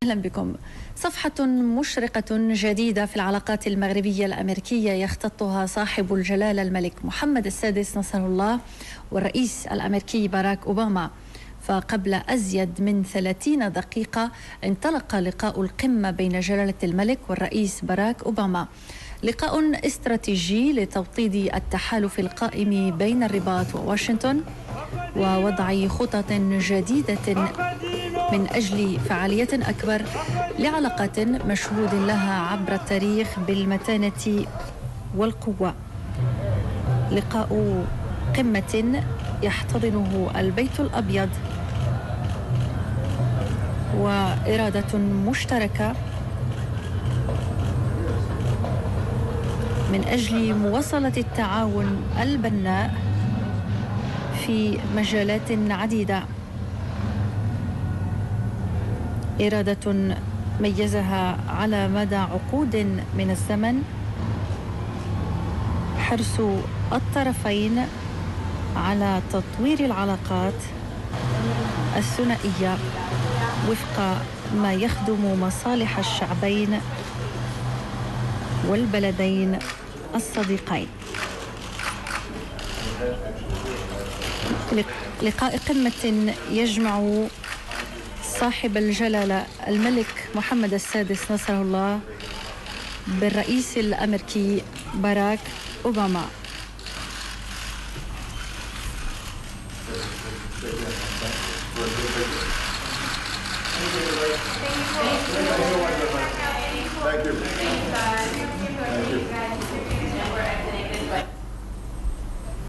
أهلا بكم. صفحة مشرقة جديدة في العلاقات المغربية الأمريكية يختطها صاحب الجلالة الملك محمد السادس نصره الله والرئيس الأمريكي باراك أوباما. فقبل أزيد من 30 دقيقة انطلق لقاء القمة بين جلالة الملك والرئيس باراك أوباما، لقاء استراتيجي لتوطيد التحالف القائم بين الرباط وواشنطن ووضع خطط جديدة من أجل فعالية أكبر لعلاقات مشهود لها عبر التاريخ بالمتانة والقوة. لقاء قمة يحتضنه البيت الأبيض وإرادة مشتركة من أجل مواصلة التعاون البناء في مجالات عديدة. إرادة ميزها على مدى عقود من الزمن حرص الطرفين على تطوير العلاقات الثنائية وفق ما يخدم مصالح الشعبين والبلدين الصديقين. لقاء قمة يجمع صاحب الجلالة الملك محمد السادس نصره الله بالرئيس الأمريكي باراك أوباما.